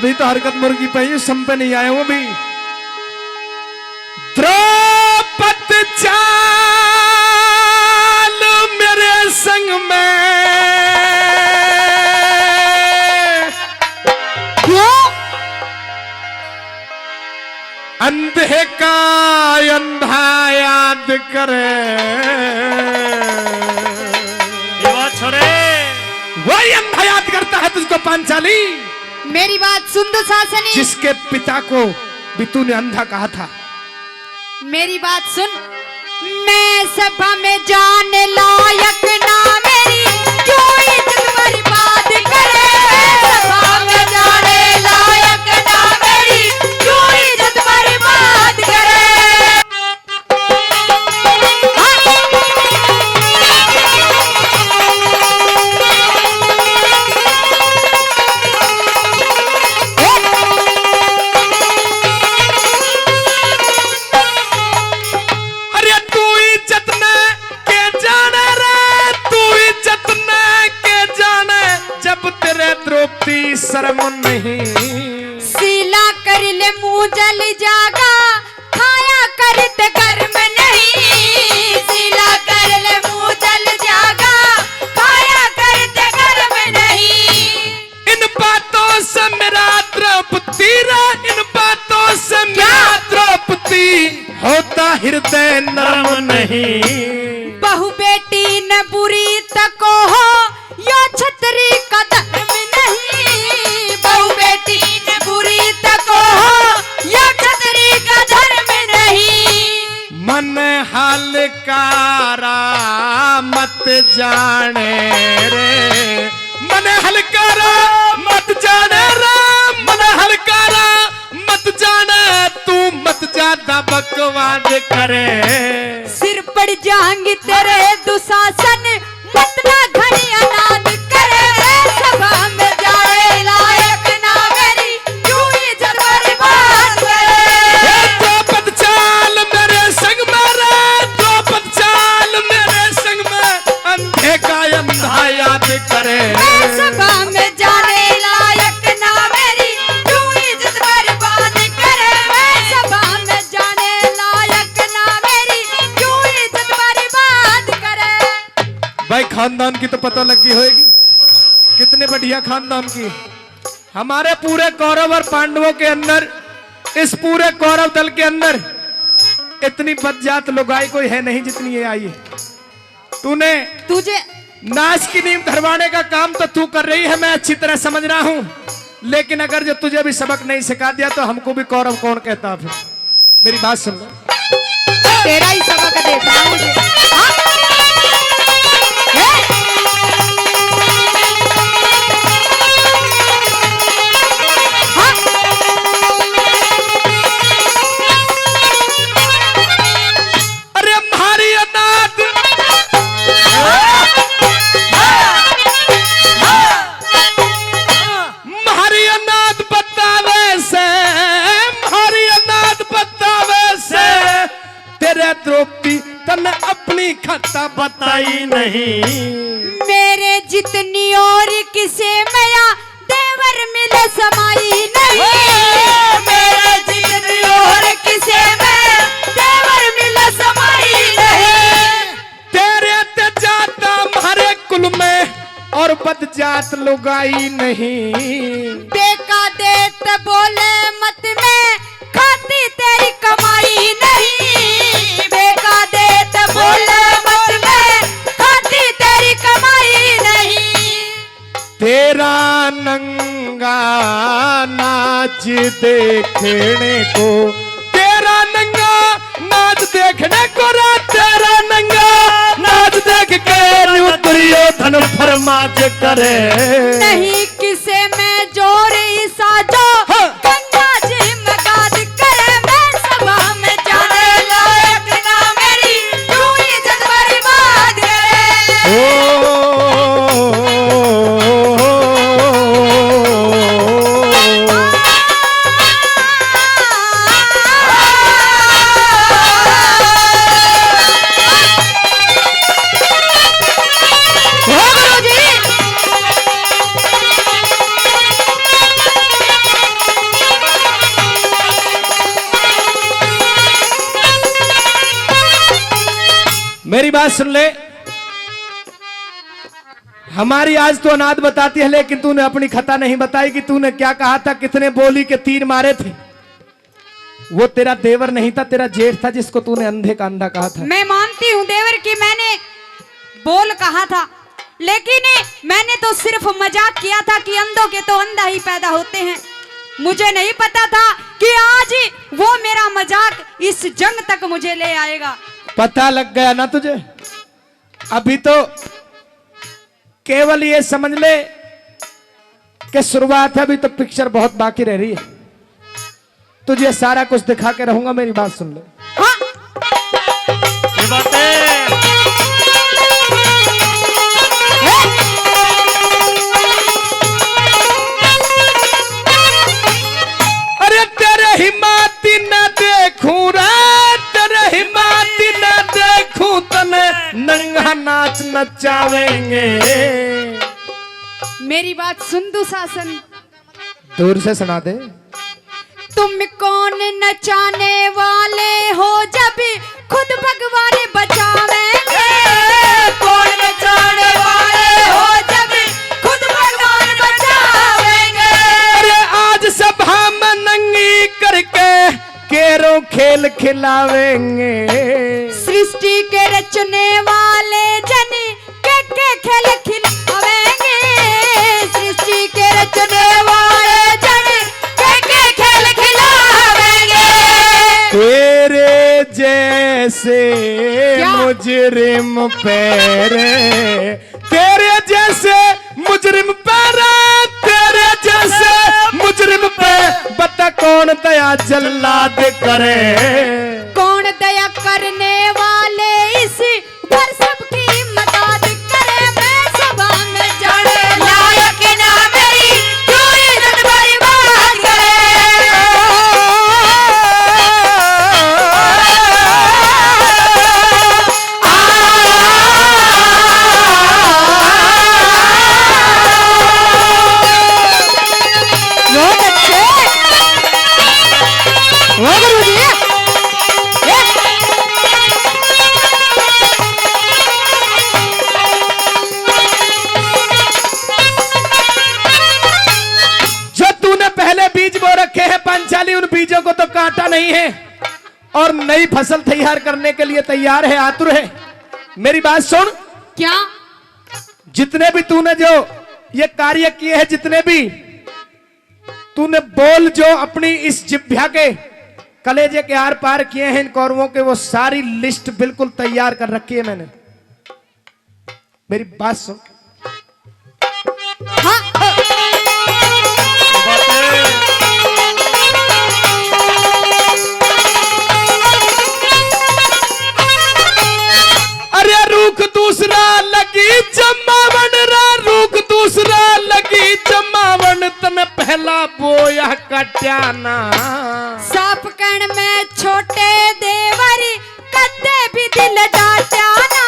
अभी तो हरकत मुर्गी पे ही सम पे नहीं आए वो भी। द्रौपदी चाल मेरे संग में अंधे का अंधा याद करे। छोरे वही अंधा याद करता है तुझको पांचाली। मेरी बात सुन दो शासनी। जिसके पिता को भी तूने अंधा कहा था। मेरी बात सुन। मैं सभा में जाने लायक ना मेरी क्यों इज्जत बर्बाद करे। सभा में जाने लायक ना मेरी क्यों इज्जत बर्बाद करे। शर्म नहीं सीला कर ले मुंह जल जागा खाया करते कर्म नहीं। सीला कर ले मुंह जल जागा खाया करते कर्म नहीं। इन बातों से मेरा द्रौपदी रा इन बातों से मेरा द्रौपदी होता हृदय नरम नहीं। बहु बेटी न बुरी तको हो यो छतरी का धर्म नहीं। बहु बेटी न बुरी तको हो यो छतरी का धर्म नहीं। मन हलकारा मत जाने रे मन हलकारा मत जाने रे मन हलकारा मत जाने तू मत ज्यादा बकवाद करे। सिर पड़ जाएंगे तेरे दुशासन मत ना घड़ी अनाद करे। सभा में जाए लायक ना मेरी क्यों इज्जत बर्बाद करे। द्रौपदी चाल मेरे संग में रे द्रौपदी चाल मेरे संग में अंधे का अंधा याद करे। सभा में जाने लायक ना मेरी क्यों इज्जत बर्बाद करे। सभा में जाने लायक ना मेरी क्यों इज्जत बर्बाद करे। भाई खानदान की तो पता लगी होगी कितने बढ़िया खानदान की। हमारे पूरे कौरव और पांडवों के अंदर इस पूरे कौरव दल के अंदर इतनी बदजात लुगाई कोई है नहीं जितनी ये आई है। तूने तुझे नाच की नींव धरवाने का काम तो तू कर रही है मैं अच्छी तरह समझ रहा हूं। लेकिन अगर जो तुझे भी सबक नहीं सिखा दिया तो हमको भी कौरव कौन कहता। फिर मेरी बात सुन लो। तेरा ही सबक देखना मुझे। हाँ? अरे हमारी अनाथ हमारी अनाथ बतावे से हमारी अनाथ बतावे से तेरे द्रौपदी तने अपनी खता बताई नहीं। मेरे जितनी और किसे मया देवर मिले समाई नहीं। मेरे जितनी और किसे में देवर मिले समाई नहीं। तेरे ते जाता हमारे कुल में और बदजात लुगाई नहीं। बेका देत बोले मत में खाती तेरी कमाई नहीं। बेका देत बोले मत में खाती तेरी कमाई नहीं। तेरा नंगा नाच देखने को तेरा नंगा नाच देखने को रा तेरा नंगा नाच देख के दुर्योधन फरमाज करे। नहीं किसे में जोर साजो गंगा जी मगाद करे। मैं सभा में जाने लायक ना मेरी क्यों इज्जत बर्बाद करे। मेरी बात सुन ले, हमारी आज तो अनाथ बताती है, लेकिन तूने अपनी खता नहीं बताई कि तूने क्या कहा था, कितने बोली के तीर मारे थे। वो तेरा देवर नहीं था, तेरा जेठ था जिसको तूने अंधे का अंधा कहा था। मैं मानती हूँ देवर की मैंने बोल कहा था, लेकिन मैंने तो सिर्फ मजाक किया था कि अंधों के तो अंधा ही पैदा होते हैं। मुझे नहीं पता था कि आज वो मेरा मजाक इस जंग तक मुझे ले आएगा। पता लग गया ना तुझे? अभी तो केवल ये समझ ले कि शुरुआत है, अभी तो पिक्चर बहुत बाकी रह रही है। तुझे सारा कुछ दिखा के रहूंगा, मेरी बात सुन ले। हाँ? ये बातें अरे तेरे हिमाती न देखूं रे, तेरे हिमाती न देखूं तने नंगा नाच नचावेंगे। मेरी बात सुन दुशासन, दूर से सुना दे। तुम कौन नचाने वाले हो जब खुद भगवान बचावेंगे। कौन नचाने वाले हो जब खुद भगवान बचावेंगे। अरे आज सभा में नंगी करके केरों खेल खिलावेंगे। सृष्टि के रचने वाले जन के खेल खिलावेंगे। सृष्टि के रचने वाले जन के खेल खिलावेंगे। तेरे जैसे क्या? मुजरिम पैरे, तेरे जैसे मुजरिम पैरे, तेरे जैसे मुजरिम पे बता कौन दया जल्लाद करे। कौन दया करने वाले इस पर सबकी मदद करे। मैं सभा में जाने लायक ना मेरी क्यों इज्जत बर्बाद करे। बहुत अच्छे वो गुरुजी। जो तूने पहले बीज बो रखे हैं पांचाली, उन बीजों को तो काटा नहीं है और नई फसल तैयार करने के लिए तैयार है, आतुर है। मेरी बात सुन, क्या? जितने भी तूने जो ये कार्य किए हैं, जितने भी तूने बोल जो अपनी इस जिह्वा के कलेजे के आर पार किए हैं इन कौरवों के, वो सारी लिस्ट बिल्कुल तैयार कर रखी है मैंने। मेरी बात सुन। हाँ? अरे रूख दूसरा लगी जमावन रा, रूख दूसरा लगी जमावन, तने पहला बोया कट्याना। साप कण में छोटे देवरी कदे भी दिल डाट्याना।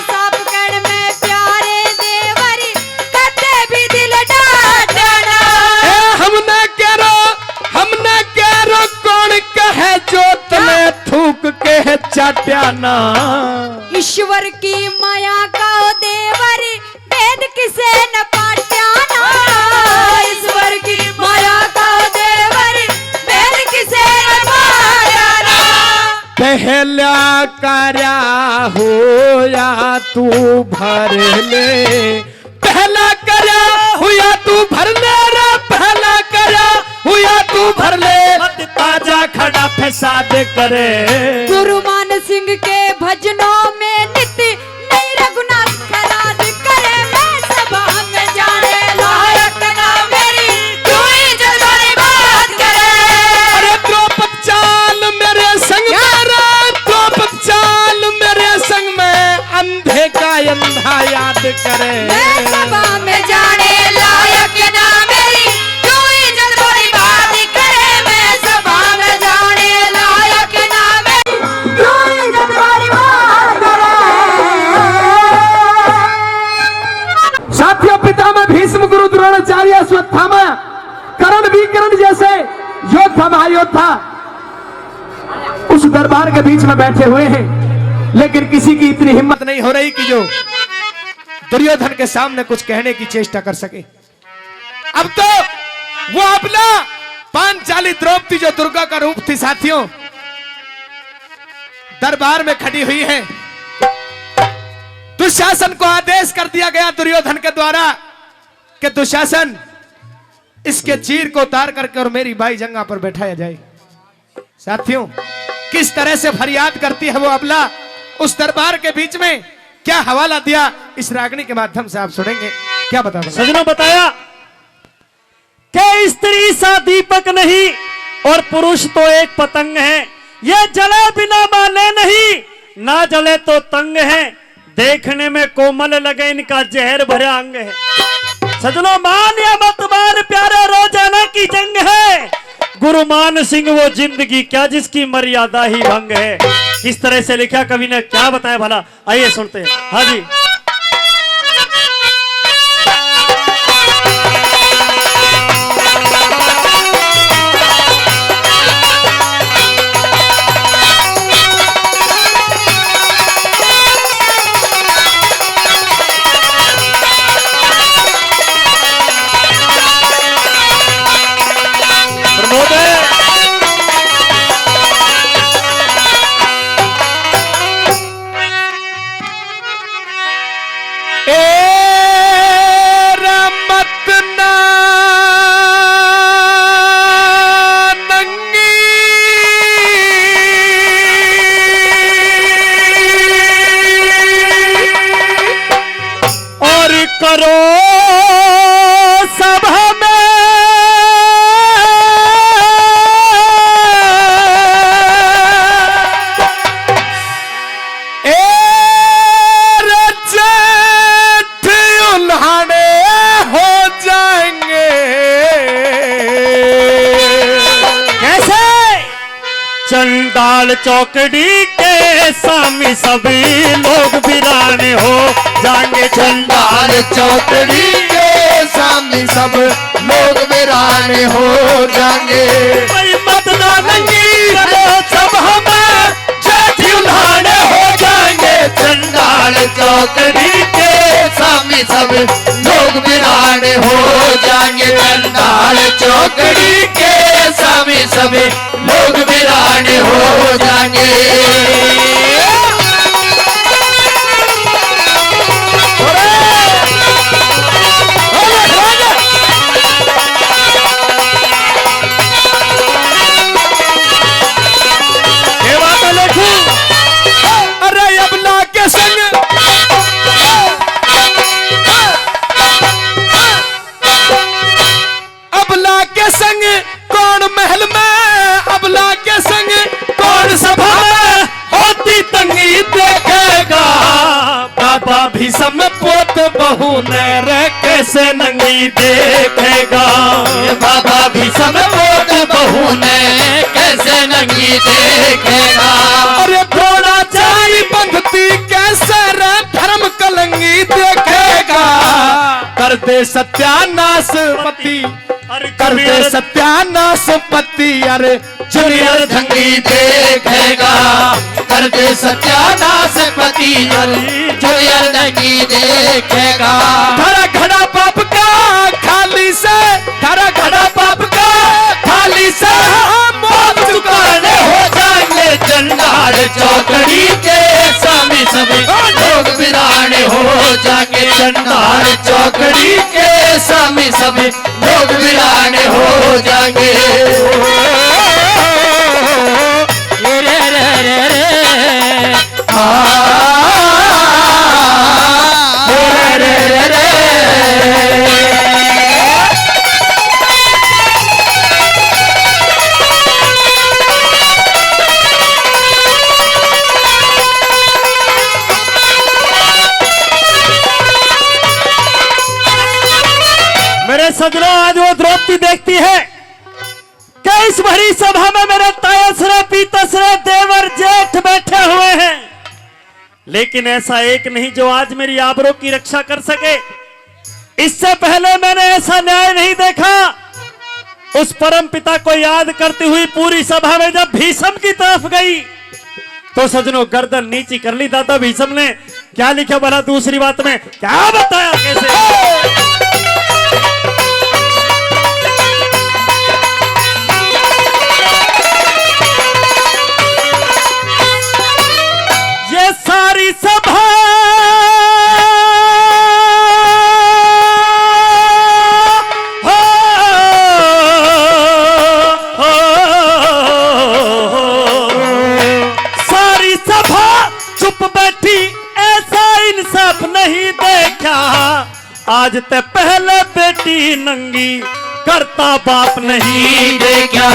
साप कण में प्यारे देवरी कदे भी दिल डाट्याना। हमने करो कौन कहे जो तने थूक के है चाट्याना। ईश्वर की माया का ओ देवरी वेद किसे न पाट्याना। ईश्वर की माया का ओ देवरी वेद किसे न पाट्याना। पहला कार्या हो या तू भर ले, पहला कार्या हुआ तू भर ले रे, पहला कार्या हुआ तू भर ले, ताजा खड़ा फसाद करे। गुरु मान सिंह के भजनों में नित्य नई रघुनाथ खराद करे। मैं सभा में जाने लायक ना मेरी क्यों इज्जत बर्बाद करे। अरे द्रौपद चाल मेरे संग मेरा, द्रौपद चाल मेरे संग में अंधे का अंधा याद करे। मैं सभा में जाने लायक ना मेरी क्यों इज्जत बर्बाद करे। मैं सभा में जाने लायक ना मेरी क्यों इज्जत बर्बाद करे। साथियों, पितामह भीष्म, गुरु द्रोणाचार्य, अश्वत्थामा, कर्ण विकर्ण जैसे योद्धा महायोद्धा उस दरबार के बीच में बैठे हुए हैं। लेकिन किसी की इतनी हिम्मत नहीं हो रही कि जो दुर्योधन के सामने कुछ कहने की चेष्टा कर सके। अब तो वो अपना पांचाली द्रौपदी जो दुर्गा का रूप थी साथियों, दरबार में खड़ी हुई है। दुशासन को आदेश कर दिया गया दुर्योधन के द्वारा कि दुशासन इसके चीर को उतार करके और मेरी बाई जंगा पर बैठाया जाए। साथियों, किस तरह से फरियाद करती है वो अबला उस दरबार के बीच में, क्या हवाला दिया इस रागनी के माध्यम से आप सुनेंगे। क्या बता सजनों बताया कि स्त्री सा दीपक नहीं और पुरुष तो एक पतंग है, ये जले बिना माने नहीं, ना जले तो तंग है, देखने में कोमल लगे इनका जहर भरा अंग है। सजनों मान या मत मान प्यारे रोजाना की जंग है, गुरुमान सिंह वो जिंदगी क्या जिसकी मर्यादा ही भंग है। किस तरह से लिखा कवि ने, क्या बताया भला, आइए सुनते हैं। हाँ जी। चंडाल चौकड़ी के सामी सभी लोग वीराने हो जाएंगे। चंडाल चौकड़ी के सामने सब लोग वीराने हो जाएंगे। मत नानंगी सब हमें जेठी उल्हाने हो जाएंगे। चंडाल चौकड़ी के सामने सब लोग वीराने हो जाएंगे। चंडाल चौकड़ी के सामने सब लोग वीराने हो जाएंगे। अरे अबला के संग अबला के संग कौन महल में, अबला के संग कौन सभा में होती तंगी देखेगा। बाबा भीषम पोत बहू ने रे कैसे नंगी देखेगा। बाबा भीषम पोत बहू ने कैसे नंगी देखेगा। अरे थोड़ा चाई बंधती कैसे रे धर्म कलंगी देखेगा। कर दे सत्यानाश पति, कर दे सत्यानाश पति, अरे जूनियर धंगी देखेगा। कर दे सत्यानाश पति, जूनियर धंगी देखेगा। धरा घड़ा पाप का खाली से, धरा घड़ा पाप का खाली से मौत चुकाने हो जाएंगे। चंडाल चौकड़ी के सामने सभी लोग वीराने हो जाएंगे। चंडाल चौकड़ी के सामने सभी लोग वीराने हो जाएंगे। मेरे सजनों, आज वो द्रौपदी देखती है कि इस भरी सभा में मेरे तायसरे पीतसरे देवर जेठ बैठे हुए हैं, लेकिन ऐसा एक नहीं जो आज मेरी आबरू की रक्षा कर सके। इससे पहले मैंने ऐसा न्याय नहीं देखा। उस परम पिता को याद करती हुई पूरी सभा में जब भीष्म की तरफ गई तो सजनों गर्दन नीची कर ली दादा भीष्म ने। क्या लिखा भला दूसरी बात में, क्या बताया कैसे? ये सारी सभा नहीं देखा, आज ते पहले बेटी नंगी करता बाप नहीं देखा,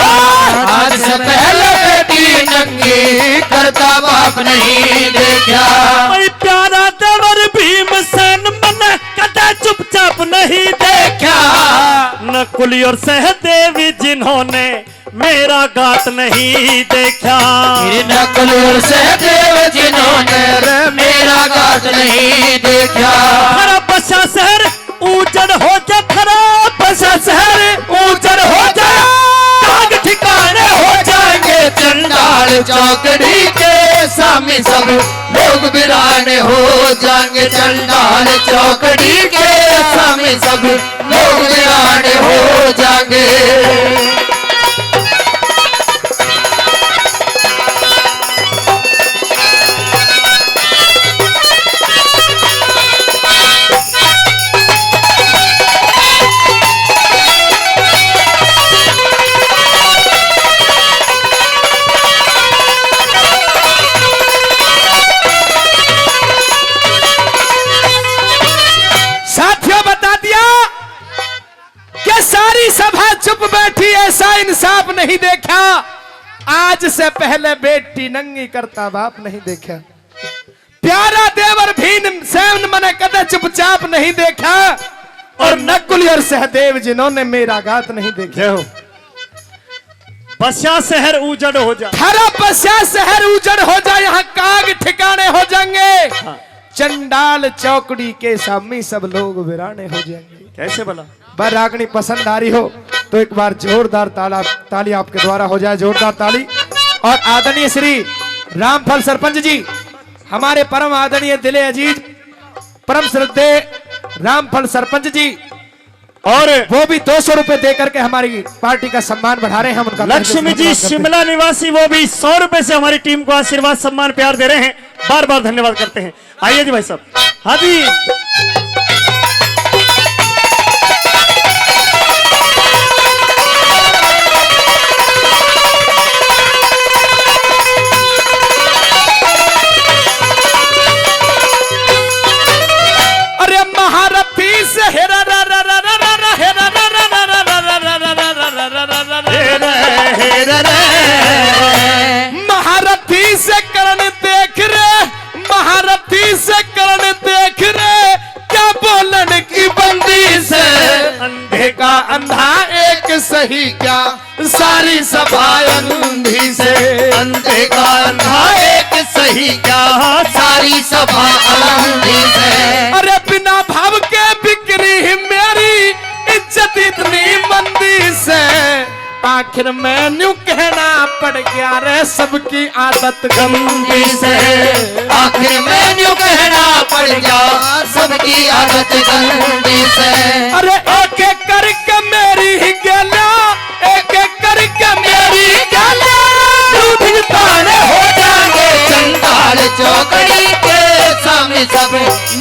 आज से पहले बेटी नंगी करता बाप नहीं देखा। मैं प्यारा देवर भीमसेन मन कदा चुपचाप नहीं देखा, नकुल और सहदेवी जिन्होंने मेरा गात नहीं देखा, नकुल और सहदेव जिन्होंने मेरा गात नहीं देखा। खरा बसा शहर उजड़ हो जा, खरा बसा शहर उजड़ हो जा, ताग ठिकाने हो जाएंगे चंडाल चौकड़ी के सामने सब लोग वीराने हो जाएंगे। चंडाल चौकड़ी के सामने सब लोग वीराने हो जाएंगे। सभा चुप बैठी, ऐसा इंसाफ नहीं देखा, आज से पहले बेटी नंगी करता बाप नहीं देखा। प्यारा देवर भीमसेन मने कदे चुपचाप नहीं देखा, और नकुल और सहदेव जिन्होंने मेरा गात नहीं देखा। बसा शहर उजड़ हो जा, हरा बसा शहर उजड़ हो जा, यहाँ काग ठिकाने हो जाएंगे। चंडाल चौकड़ी के सामने सब लोग वीराने हो जाएंगे। कैसे बोला? रागनी पसंद आ रही हो तो एक बार जोरदार ताली आपके द्वारा हो जाए, जोरदार ताली। और आदरणीय श्री रामफल सरपंच जी, हमारे परम आदरणीय दिले अजीज परम श्रद्धेय रामफल सरपंच जी, और वो भी 200 रुपए देकर के हमारी पार्टी का सम्मान बढ़ा रहे हैं। हम उनका लक्ष्मी जी शिमला निवासी, वो भी 100 रुपए से हमारी टीम को आशीर्वाद सम्मान प्यार दे रहे हैं, बार बार धन्यवाद करते हैं। आइए जी भाई साहब। हाँ जी, महारथी से करण देख रे, महारथी से करण देख रे, क्या बोलन की बंदी से, अंधे का अंधा एक सही क्या, सारी सभा अंधी से, अंधे का अंधा एक सही क्या, सारी सभा अंधी से। अरे बिना भाव के बिक्री मेरी इज्जत इतनी मंदी से, आखिर में न्यू कहना पड़ गया रे सबकी आदत गंदी से, आखिर में न्यू कहना पड़ गया सबकी आदत गंदी से। अरे एक एक करके मेरी ही गला, एक एक करके मेरी गला, दूध ताने हो जाएंगे चंडाल चौकड़ी के सामने सब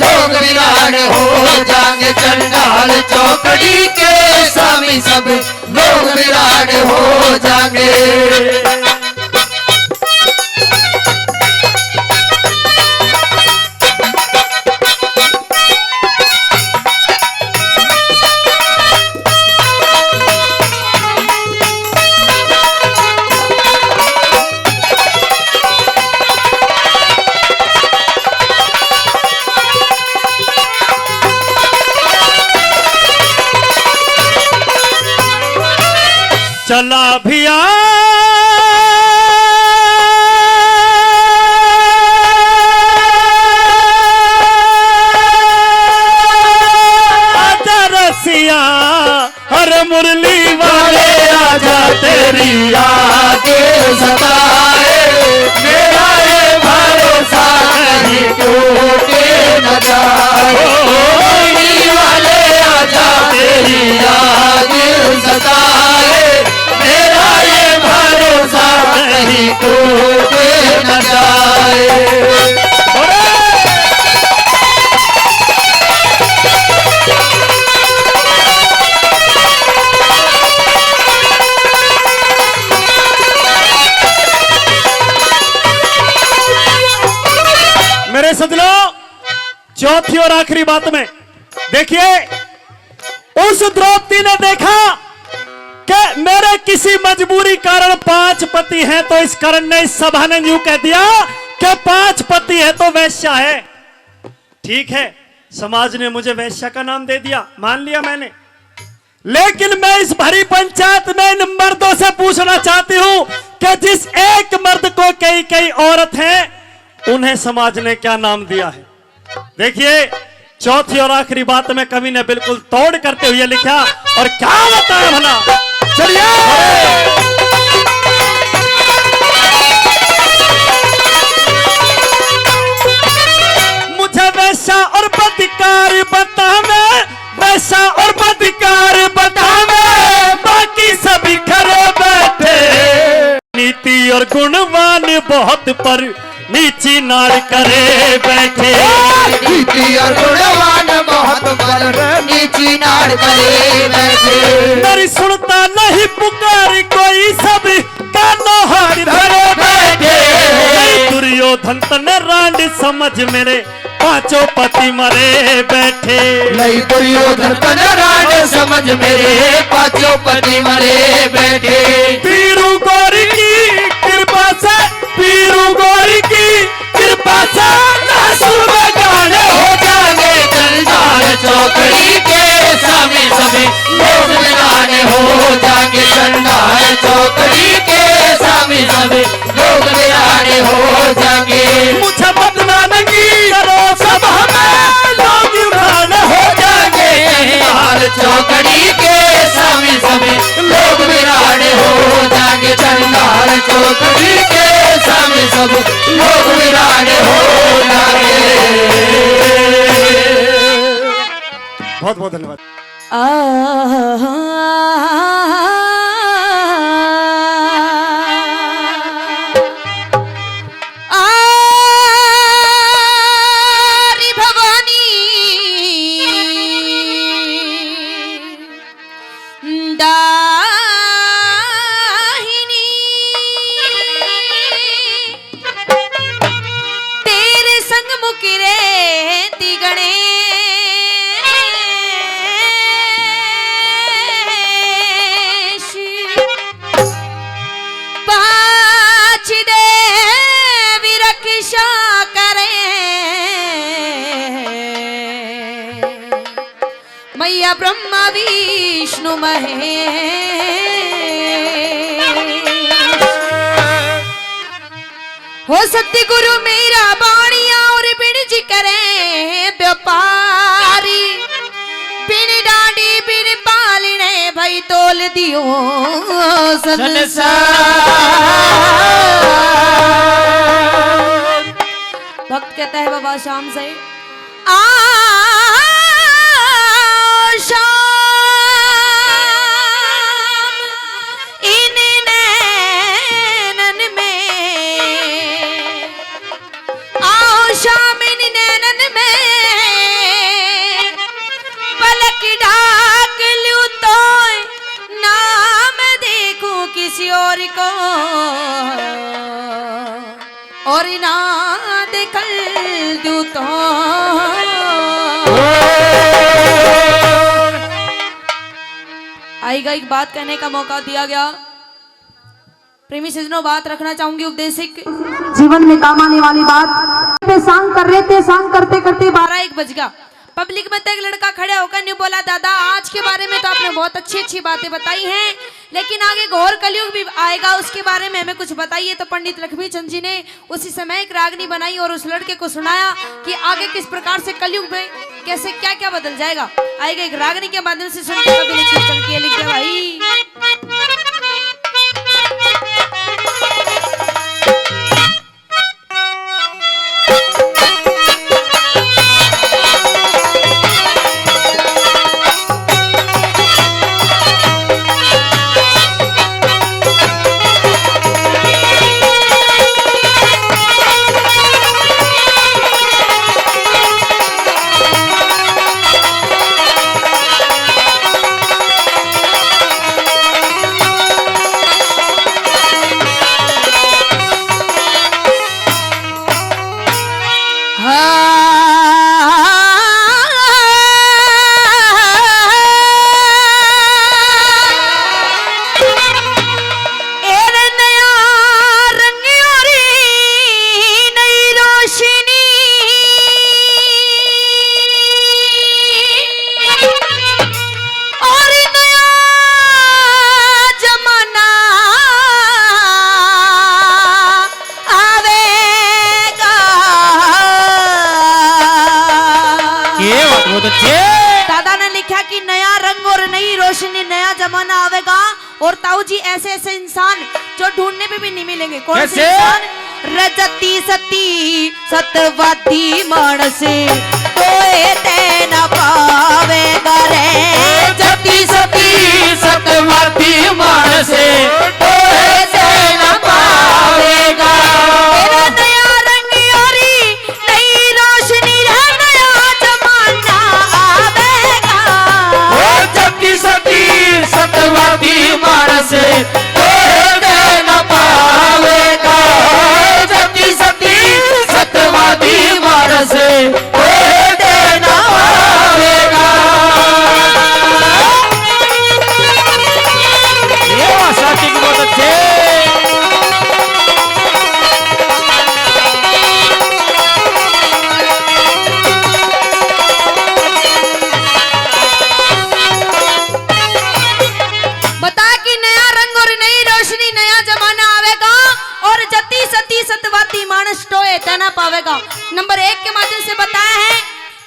लोग वीरान हो जाएंगे। चंडाल चौकड़ी के सामने सब लोग वीरान हो जाएंगे। चला भिया आजा रसिया, हर मुरली वाले आजा तेरी आगे सताए मेरा ये मेरे सजनों, चौथी और आखिरी बात में देखिए, उस द्रौपदी ने देखा कि मेरे किसी मजबूरी कारण 5 पति हैं, तो इस कारण ने, इस सभा ने यूं कह दिया कि 5 पति है तो वैश्या है। ठीक है, समाज ने मुझे वैश्या का नाम दे दिया, मान लिया मैंने, लेकिन मैं इस भरी पंचायत में इन मर्दों से पूछना चाहती हूं कि जिस एक मर्द को कई कई औरत हैं, उन्हें समाज ने क्या नाम दिया है। देखिए, चौथी और आखिरी बात में कवि ने बिल्कुल तोड़ करते हुए लिखा, और क्या बताया भला। चलिए, मुझे वैसा और बदकार बतावे, वैसा और बदकार बतावे, बाकी सभी खरे बैठे। नीति और गुणवान बहुत पर नीची नाड़ करे बैठे। नीति और गुणवान बहुत पर नीची नाड़ करे बैठे। मेरी सुनता नहीं पुकार कोई, सब कानों हार धरे बैठे। दुर्योधन तन रांड समझ मेरे 5 पति मरे बैठे। नहीं दुर्योधन तन रांड समझ मेरे 5 पति मरे बैठे। पीरू गौरी की कृपा से, पीरू गौरी की कृपा से सुबह गाने हो जाएंगे, चंडाल चौकड़ी के सामने सभी लोग गाने हो जाएंगे। चंडाल चौकड़ी के सामने सभी लोग गाने हो जाएंगे। मुझे बदनाम की करो सभा में, लोग गाने हो जाएंगे। चंडाल चौकड़ी के सामने सभी लोग गाने हो जाएंगे। चंडाल चौकड़ी के सामने सब लोग गाने हो जाएंगे। बहुत बहुत धन्यवाद। भवानी दाहिनी, तेरे संग मुकिरे तिगणे, मैया ब्रह्मा विष्णु महेश। हो सत्य गुरु मेरा बाणिया और बिन जी करे व्यापारी, बिन डांडी बिन पालने भाई तोल दियो संसार। भक्त कहता है बाबा शाम से शाम इन नैनन में, आओ शाम इन नैनन में, पलक ढाक लूं तो नाम देखूं किसी और को, और ना देखल दूं तो। आएगा एक बात कहने का मौका दिया गया, प्रेमी सजनों बात रखना चाहूंगी उपदेशिक, जीवन में काम आने वाली बात पे सांग कर रहे थे, सांग करते करते 12-1 बज गया। पब्लिक में तो एक लड़का खड़ा होकर नहीं बोला, दादा आज के बारे में तो आपने बहुत अच्छी अच्छी बातें बताई हैं, लेकिन आगे घोर कलयुग भी आएगा, उसके बारे में हमें कुछ बताइए। तो पंडित लक्ष्मीचंद जी ने उसी समय एक रागनी बनाई और उस लड़के को सुनाया कि आगे किस प्रकार से कलयुग में कैसे क्या क्या बदल जाएगा। आएगा एक रागनी के माध्यम से सुनते कभी लिख दिया भाई। दादा ने लिखा कि नया रंग और नई रोशनी, नया जमाना आवेगा। और ताऊ जी ऐसे ऐसे इंसान जो ढूंढने पे भी नहीं मिलेंगे। कौन से इंसान? रजती सती सतवादी मानस कोई ते न पावेगा रे। रजती सती सतवादी मानस कोई ते न पावेगा। तेरा नया रंग यारी नई रोशनी रे, नया जमाना आवेगा। रजती सती सतवादी मानस कोई ते न पावेगा। रजती सती सतवादी मानस कोई ते न पावेगा। ये भाषा की बहुत अच्छे। बता कि नया रंग और नई रोशनी, नया जमाना आवेगा। और जति सती सतवादी मानस टोए तना पावेगा। नंबर 1 के माध्यम से बताया है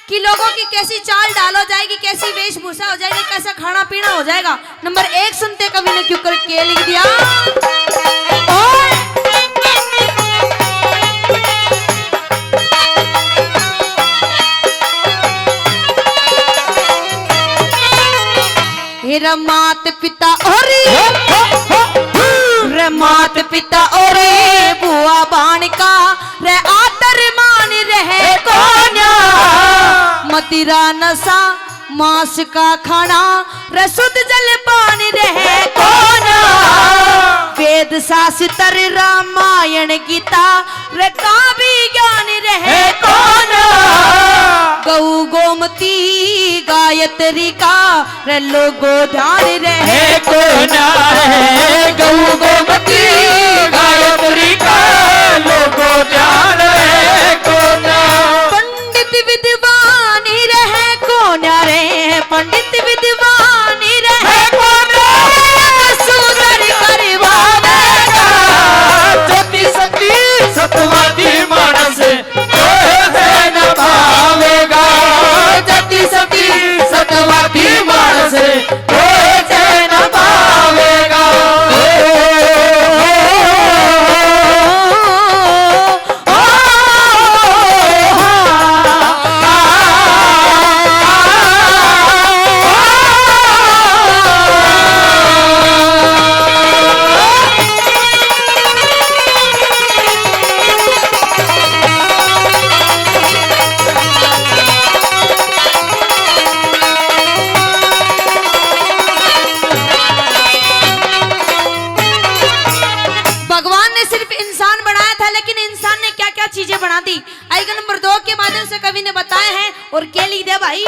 कि लोगों की कैसी चाल डाल हो जाएगी, कैसी वेशभूषा हो जाएगी, कैसा खाना पीना हो जाएगा। नंबर 1 सुनते कवि ने क्यों करके लिख दिया। हेरा मात पिता और रे मात पिता और बुआ बाणिका रे आदर मान रहे कोन्या। मदिरा नशा मांस का खाना रे शुद्ध जल पान रहे कोना। वेद शास्त्र रामायण गीता रे काव्य ज्ञान रहे कोना। गौ गोमती गायत्री का रे लोगो ध्यान रहे कोना है। गौ गोमती गायत्री का लोगो ध्यान है कोना। पंडित विद्वान रहे कोना रे, पंडित विद्वान रहे कोना। सुंदर करवावेगा। जति सती सतवादी मानस कोई ते न पावेगा। जति सती सतवादी मानस कोई ते न पावेगा। भगवान ने सिर्फ इंसान बनाया था, लेकिन इंसान ने क्या क्या चीजें बना दी। आइकन नंबर 2 के माध्यम से कवि ने बताए हैं। और क्या लिख दिया भाई।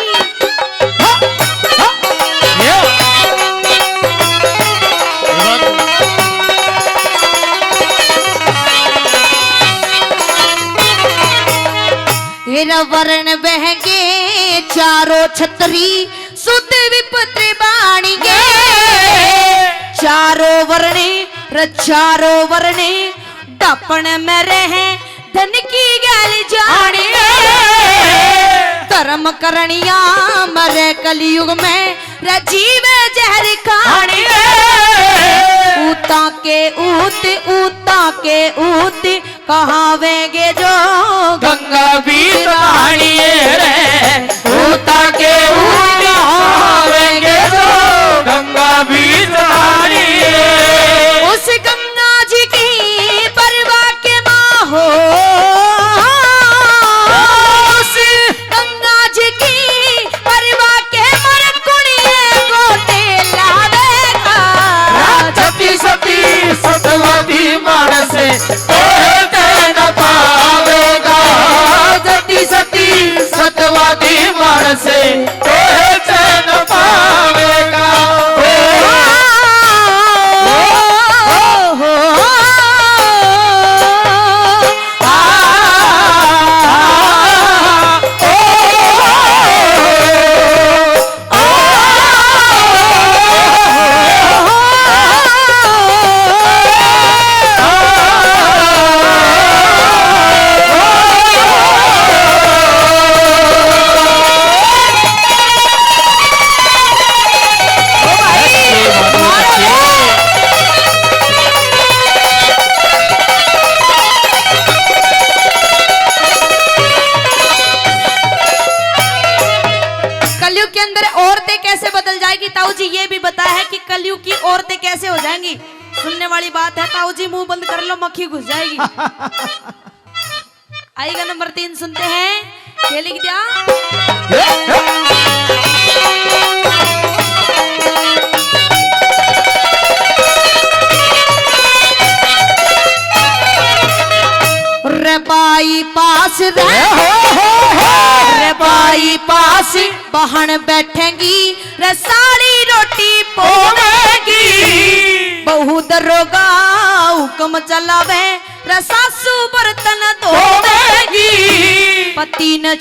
हेरा वर्ण बहगे चारों छतरी सुध विपत्र बाणीगे। चारों वर्णे चारों वर्णे डपण में रहे धन की गैल जाने। धर्म करणिया मरे कलयुग में रजीव जहर खाने। ऊता के ऊत कहावेंगे जो गंगा बीच रानी रे। ऊता के ऊत कहावेंगे जो गंगा बीच रानी। उस गंगा जी की परवाह के माँ हो। उस गंगा जी की परवाह के मर कुड़िए गोटे लावेगा। जति सती सतवादी मानस कोई ते न पावेगा। तो चैन पावेगा। कलयुग के अंदर औरतें कैसे बदल जाएगी, ताऊ जी ये भी बताया है कि कलयुग की औरतें कैसे हो जाएंगी। सुनने वाली बात है ताऊ जी, मुंह बंद कर लो, मक्खी घुस जाएगी। आएगा नंबर 3 सुनते हैं, क्या लिख दिया। रे बाई पास रे बाई पास बहन बैठेंगी, रे सारी रोटी पोवेगी। बहू दरोगा हुक्म चलावे, रे सासू बर्तन धोवेगी। पति न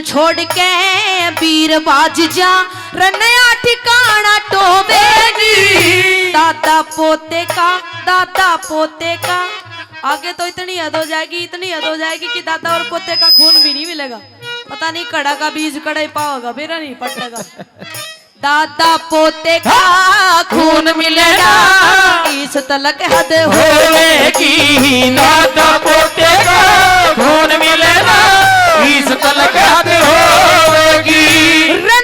छोड़ के वीर बाज जा, रे नया ठिकाना टोवेगी। दादा पोते का आगे तो इतनी हद हो जाएगी कि दादा और पोते का खून भी नहीं मिलेगा। पता नहीं कड़ा का बीज कड़ाई पाओगा, मेरा नहीं पटेगा। दादा पोते का खून मिलेगा, इस तलक हद होएगी। दादा पोते का खून मिलेगा, इस तलक हद होएगी।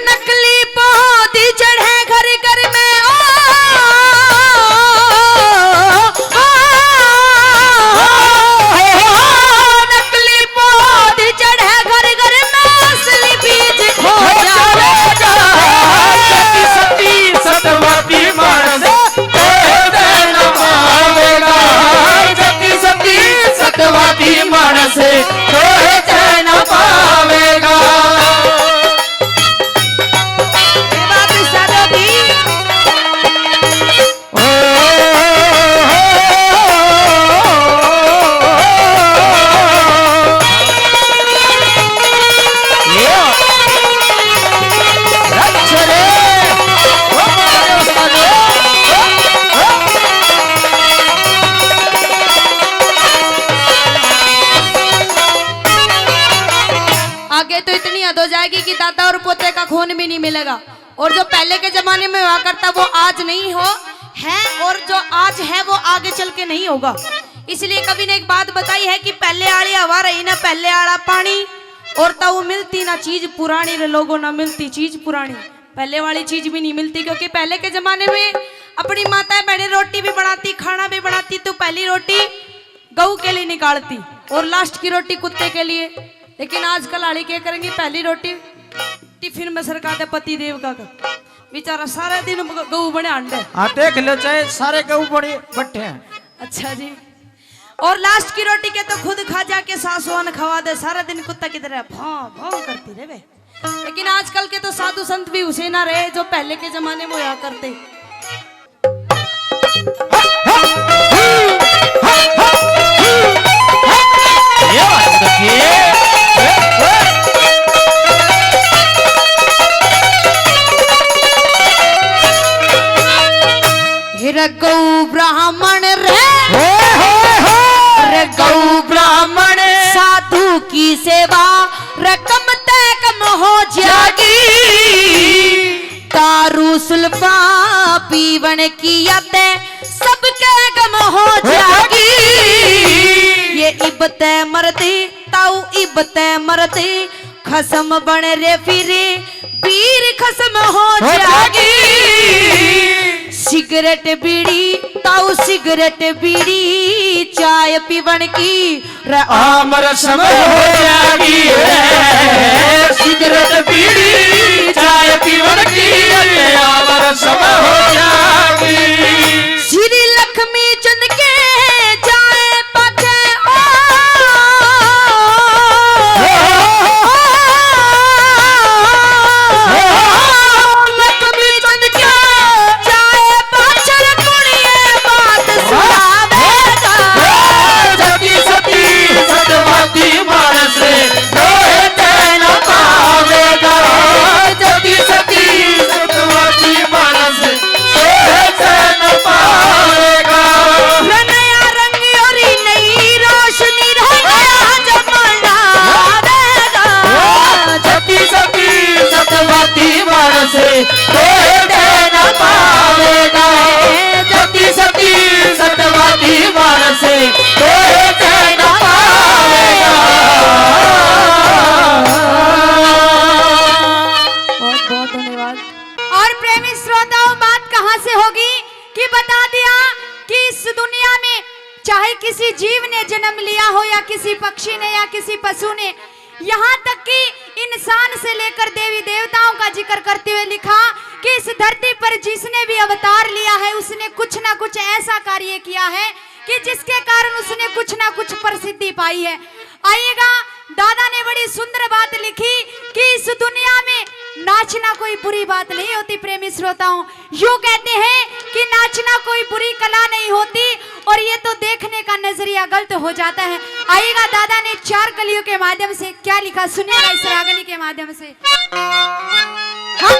नकली पौधी चढ़े घर घर में, नकली पौधी चढ़े घर घर में, असली बीज खो जाएगा। सतवती मानस तो चैन पावेगा। सतवती मानस तो चैन पावेगा। ये बात सादा भी आगे तो इतनी हद हो जाएगी कि दादा और पोते का खून भी नहीं मिलेगा। और जो पहले के जमाने में हुआ करता वो आज नहीं हो है, और जो आज है वो आगे चल के नहीं होगा। इसलिए कभी ने एक बात बताई है कि पहले आड़ी हवा रही ना, पहले आड़ा पानी, और ताऊ मिलती ना चीज पुरानी, रे लोगों ना मिलती चीज पुरानी। पहले वाली चीज भी नहीं मिलती, क्योंकि पहले के जमाने में अपनी माताएं बहनें रोटी भी बनाती, खाना भी बनाती, तो पहली रोटी गऊ के लिए निकालती और लास्ट की रोटी कुत्ते के लिए। लेकिन आजकल आड़ी क्या करेंगी, पहली रोटी टिफिन में सरका दे पति देव का बेचारा सारा दिन गऊ बने अंडे। हाँ देख लो, चाहे सारे गऊ बड़े बट्टे हैं। अच्छा जी, और लास्ट की रोटी के तो खुद खा जाके सासुआन खवा दे, सारा दिन कुत्ता की तरह भौं भौं करती रहे। लेकिन आजकल के तो साधु संत भी उसे ना रहे जो पहले के जमाने में हुआ करते। रे गौ ब्राह्मण रे गौ ब्राह्मण साधु की सेवा रकम तय कम हो जाएगी। दारू सुल्फा पीवन की यादें सबके गम हो जाएगी। ये इबते मरती ताऊ इबते मरती खसम बन रे फिरे पीर खसम हो जाएगी। सिगरेट बीड़ी ताऊ सिगरेट बीड़ी चाय पीवन की आम रसम हो जाएगी। सिगरेट बीड़ी चाय पीवन की आम रसम हो जाएगी। श्री लक्ष्मी चंद के जाए पाछे यहाँ तक कि इंसान से लेकर देवी देवताओं का जिक्र करते हुए लिखा कि इस धरती पर जिसने भी अवतार लिया है उसने कुछ ना कुछ ऐसा कार्य किया है कि जिसके कारण उसने कुछ ना कुछ प्रसिद्धि पाई है। आइएगा, दादा ने बड़ी सुंदर बात लिखी कि इस दुनिया में नाचना कोई बुरी बात नहीं होती। प्रेमी श्रोताओं, यूं कहते हैं कि नाचना कोई बुरी कला नहीं होती और ये तो देखने का नजरिया गलत हो जाता है। आइएगा, दादा ने 4 कलियों के माध्यम से क्या लिखा सुनिएगा इस रागनी के माध्यम से। हाँ?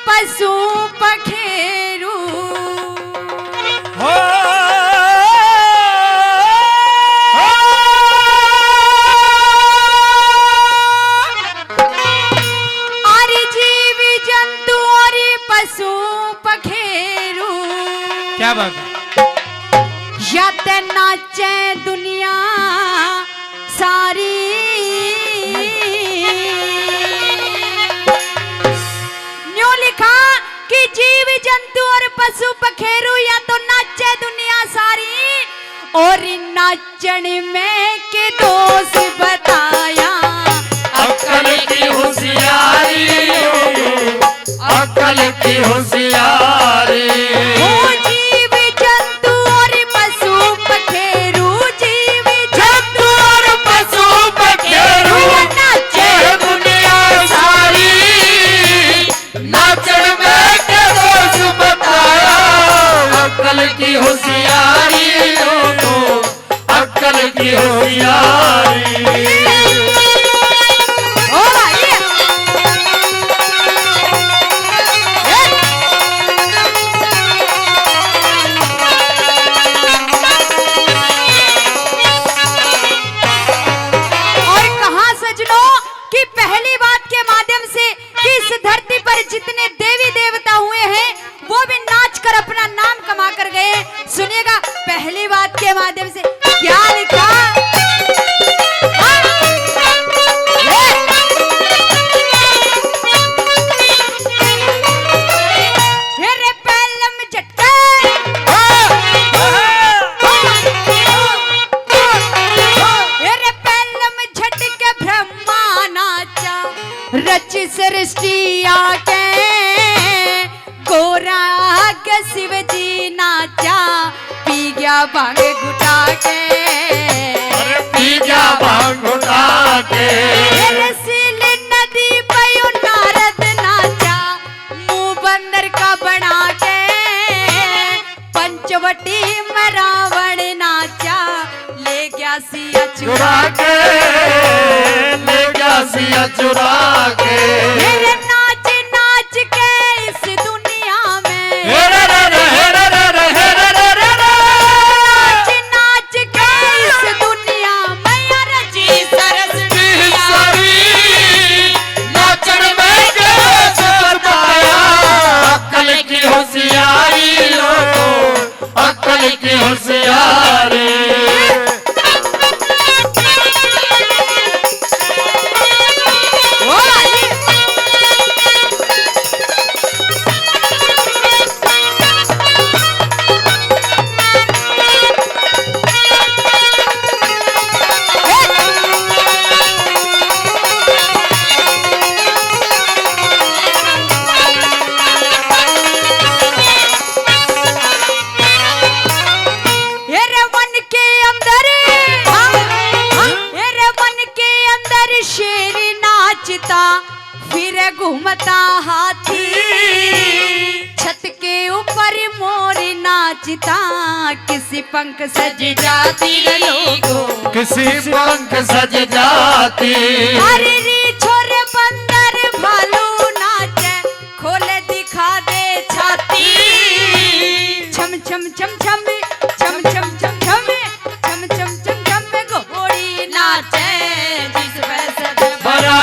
पशु पखेरू अरे जीव जंतु और पशु पखेरू, क्या बात या ते नाचे दुनिया सारी। लिखा कि जीव जंतु और पशु पखेरू या तो नाचे दुनिया सारी और नाचन में के दोष बताया। अक्ल की होशियारी, अक्ल की होशियारी। ओ जीव जंतु और पशु पखेरू, जीव जंतु और पशु पखेरू नाचे दुनिया सारी। नाचन में के दोष बताया, अक्ल की होशियारी हो, अक्ल की होशियारी। और कहा सजनों कि पहली बात के माध्यम से कि इस धरती पर जितने देवी देवता हुए हैं वो भी नाच कर अपना नाम कमा कर गए। सुनिएगा पहली बात के माध्यम से क्या लिखा। हेरे पहलम झटके, हेरे पहलम झटके ब्रह्मा नाचा, रच सृष्टि आके गोरा के शिव जी नाचा, पी गया भांग घुटा के, अरे पी गया भांग घुटा के। रसील नदी पयो नारद नाचा, मुंह बंदर का बना के, पंचवटी में रावण नाचा, ले गया सिया चुरा के, ले गया सिया चुरा के। मेरे नाच नाच के इस दुनिया में, हेरे रे रे हेरे रे रे हेरे रे रे रे। नाच नाच के इस दुनिया में यार जी सरस्वती नाचन में के दोष बताया, अक्ल की होशियारी हो, अक्ल की होशियारी। फिर घूमता हाथी, छत के ऊपर मोर नाचता, किसी पंख सज जाती लोगों, किसी पंख सज जाती। अरे री छोरे बंदर भालू नाचे, खोले दिखा दे छाती, छम छम छम छम छम छम छम छम छम छम छम छम घोड़ी नाचे, जिस पे सज बड़ा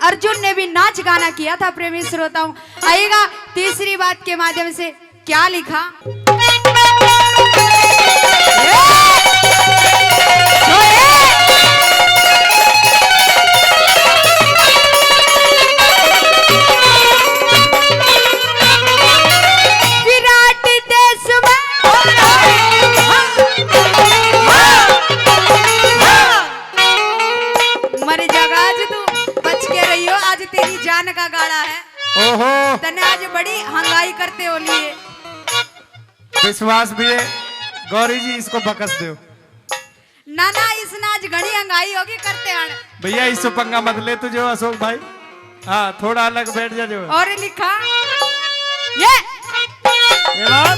अर्जुन ने भी नाच गाना किया था प्रेमी श्रोताओं। आइएगा तीसरी बात के माध्यम से क्या लिखा। जान का गाड़ा है। ओहो तने आज बड़ी हंगाई करते हो लिए। विश्वास भी है गौरी जी, इसको बकस दो ना ना, इसने आज घड़ी हंगाई होगी करते आन। भैया, इससे पंगा मत ले तुझे अशोक भाई। हाँ थोड़ा अलग बैठ जा जो। और लिखा ये बात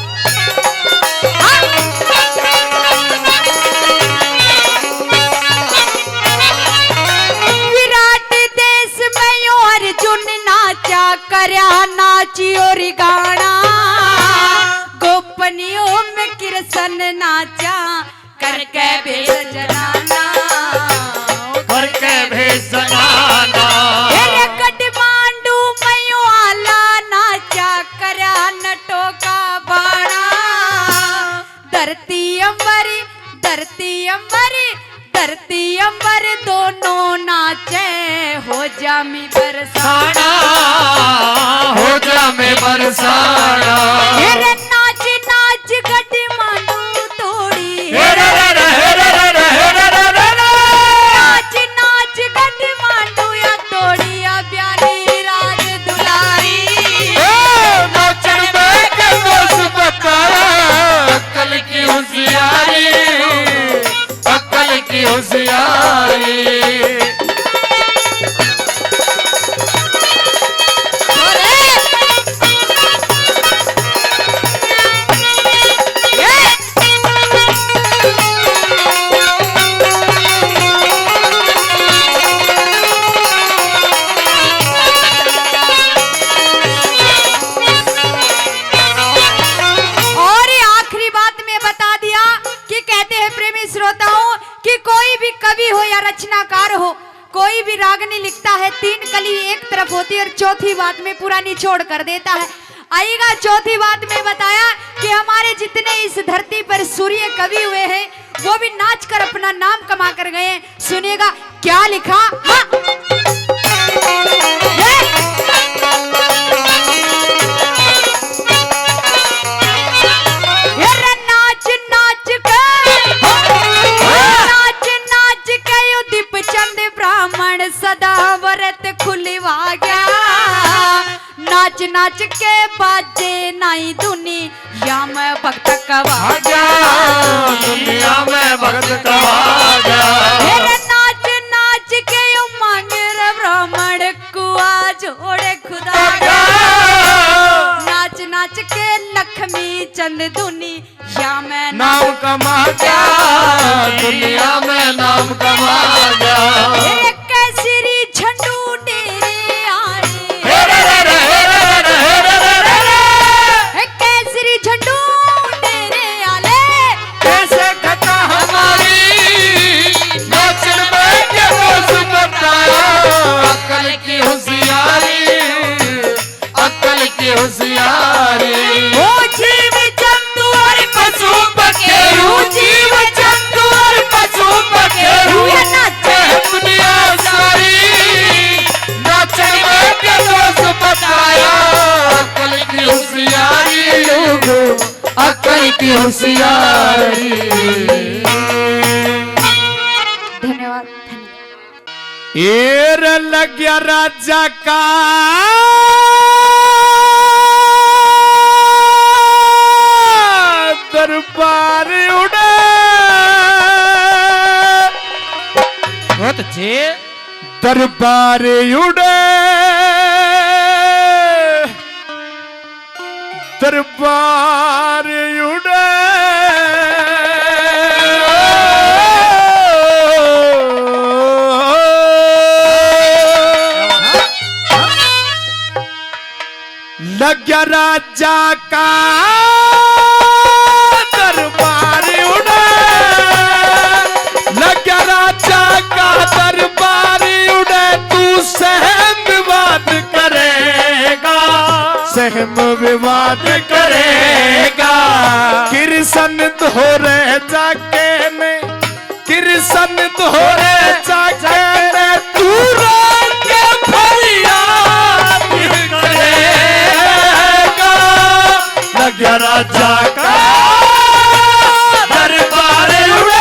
अर्जुन नाचा करया नाची और गाना, गोपनियों में कृष्ण नाचा करके भेष जनाना, करके भेष जनाना। कठमांडू मयो आला नाचा करया नटो का बाणा, धरती अंबरी धरती अंबरी धरती अंबर दोनों नाचे, हो जा मी बरसाना, हो जा में बरसाना। नाच नाच गड्डी मांडू तोड़ी, नाच नाच गड्डी मांडू या तोड़ी, या ब्याली राज दुलारी। नाचन में के दोष बताया, अक्कल की होशियारी, अक्कल की होशियारी। रचनाकार हो, कोई भी रागनी लिखता है, तीन कली एक तरफ होती है और चौथी बात में पूरा निचोड़ कर देता है। आइएगा चौथी बात में बताया कि हमारे जितने इस धरती पर सूर्य कवि हुए हैं वो भी नाच कर अपना नाम कमा कर गए हैं। सुनिएगा क्या लिखा। सदा व्रत खुलवा गया, नाच नाच के बाजे नाई दुनिया में भक्त कवा गया, दुनिया में भक्त कवा गया। नाच नाच के मांगे ब्राह्मण कुआ जोड़े खुदा गया, नाच नाच के लक्ष्मी चंद दुनिया में नाम कमा गया, दुनिया में नाम कमा गया। केसरी झंडू डेरे आए, केसरी झंडू डेरे आले, कैसे खता हमारी, नाचन में के दोष बताया, अक्कल की होशियारी, अक्कल की होशियारी। ओ जीव जंतु और पशु पखेरु, जीव जंतु और पशु पखेरु, दुनिया सारी नाचन में के दोष बताया, अक्कल की होशियारी लोगों, अक्कल की होशियारी। धन्यवाद। एर लग गया राजा का दरबार उड़े, बहुत अच्छे दरबार उड़े, दरबार उड़े, लग गया राजा का दरबार उड़े, लग गया राजा का दरबार उड़े, तू सह सहम विवाद करेगा। कृष्ण धोरे जाके में, कृष्ण धोरे जाके में तू के फरियाद करेगा। लग्या राजा का दरबार उड़े।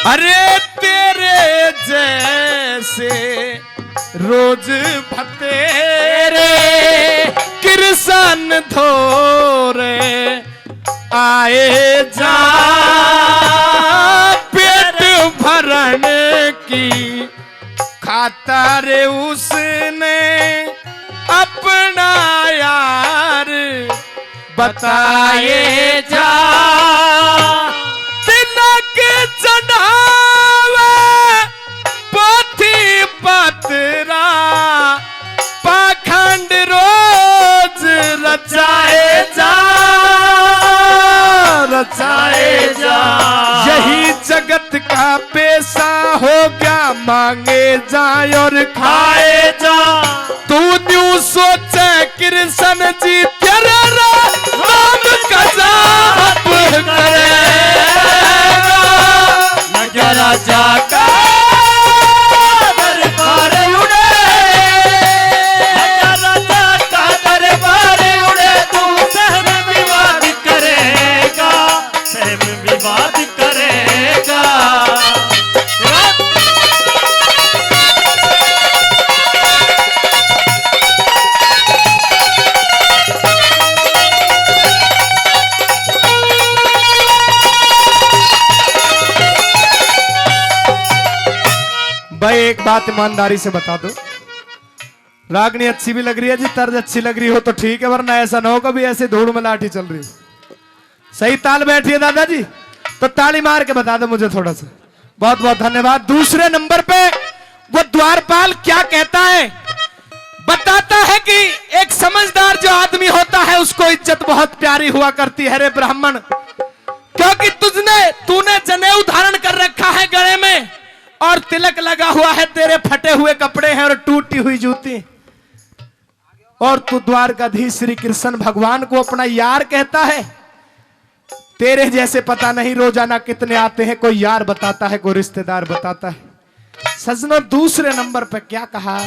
अरे तेरे जैसे रोज भतेरे कृष्ण धोरे आए जा, पेट भरण की खातर उसने अपना यार बताए जा। तिलक चढ़ावे पोथी पतरा पाखंड रोज रचाए जा, रचाए जा। यही जगत का पेशा हो गया, मांगे जाए और खाए जा। तू न्यू सोचे कृष्ण जी तेरा नाम का जाप करेगा। लग्या राजा का दरबार उड़े। लग्या राजा का दरबार उड़े। तू सहम विवाद करेगा, सहम विवाद करेगा। भाई एक बात ईमानदारी से बता दो, रागनी अच्छी भी लग रही है जी, तर्ज अच्छी लग रही हो तो ठीक है, वरना ऐसा ना हो कभी ऐसे धूड़ में लाठी चल रही। सही ताल बैठी है दादाजी, तो ताली मार के बता दो मुझे थोड़ा सा। बहुत बहुत धन्यवाद। दूसरे नंबर पे वो द्वारपाल क्या कहता है, बताता है कि एक समझदार जो आदमी होता है उसको इज्जत बहुत प्यारी हुआ करती है रे ब्राह्मण, क्योंकि तूने जनेऊ धारण कर रखा है गले में और तिलक लगा हुआ है, तेरे फटे हुए कपड़े हैं और टूटी हुई जूती, और तू द्वारकाधीश श्री कृष्ण भगवान को अपना यार कहता है। तेरे जैसे पता नहीं रोजाना कितने आते हैं, कोई यार बताता है, कोई रिश्तेदार बताता है। सजनों दूसरे नंबर पे क्या कहा,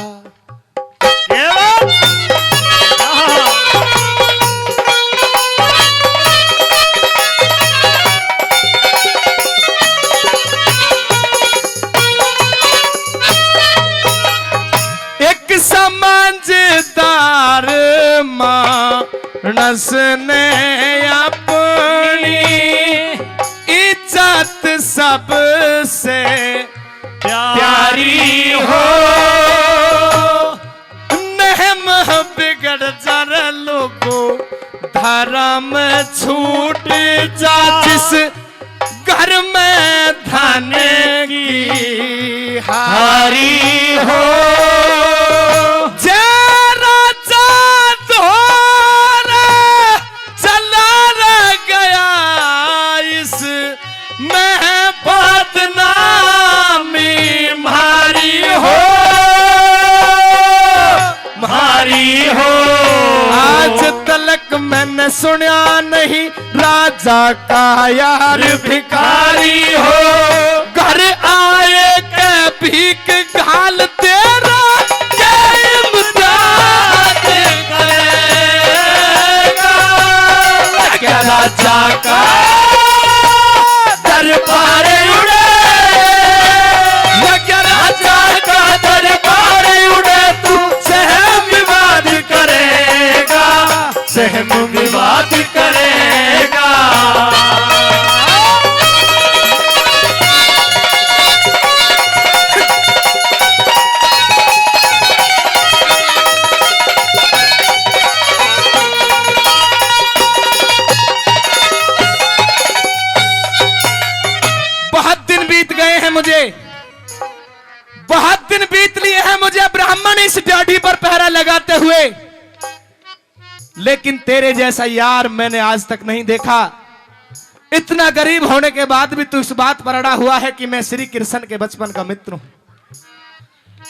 एक समझदार मानस ने अपनी इज्जत सबसे प्यारी हो, नेम बिगड़ जा लोगों धर्म छूट जा, जिस घर में धन की हारी हो। मैंने सुना नहीं राजा का यार भिखारी हो, घर आए के भीख घाल तेरा क्या इमदाद करेगा। क्या राजा का दरबार उड़े, क्या राजा का दरबार उड़े। तू सहम विवाद करेगा, सहम विवाद करेगा। लगाते हुए, लेकिन तेरे जैसा यार मैंने आज तक नहीं देखा। इतना गरीब होने के बाद भी तू इस बात पर अड़ा हुआ है कि मैं श्री कृष्ण के बचपन का मित्र हूं।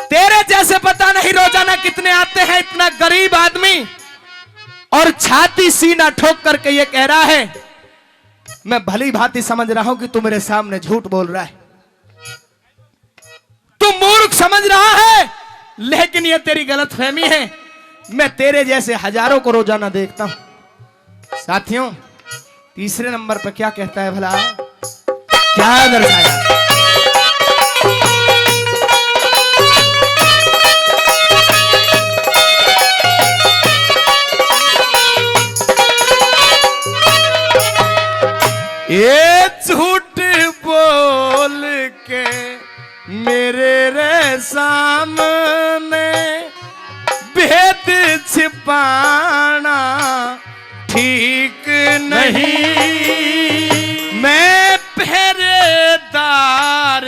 तेरे जैसे पता नहीं रोजाना कितने आते हैं, इतना गरीब आदमी, और छाती सीना ठोक करके ये कह रहा है, मैं भली भांति समझ रहा हूं कि तू मेरे सामने झूठ बोल रहा है, तू मूर्ख समझ रहा है, लेकिन ये तेरी गलतफहमी है। मैं तेरे जैसे हजारों को रोजाना देखता हूं। साथियों, तीसरे नंबर पर क्या कहता है भला, क्या दर्शाया? ये झूठ बोल के मेरे रे सामने भेद छिपाना ठीक नहीं। मैं पहरेदार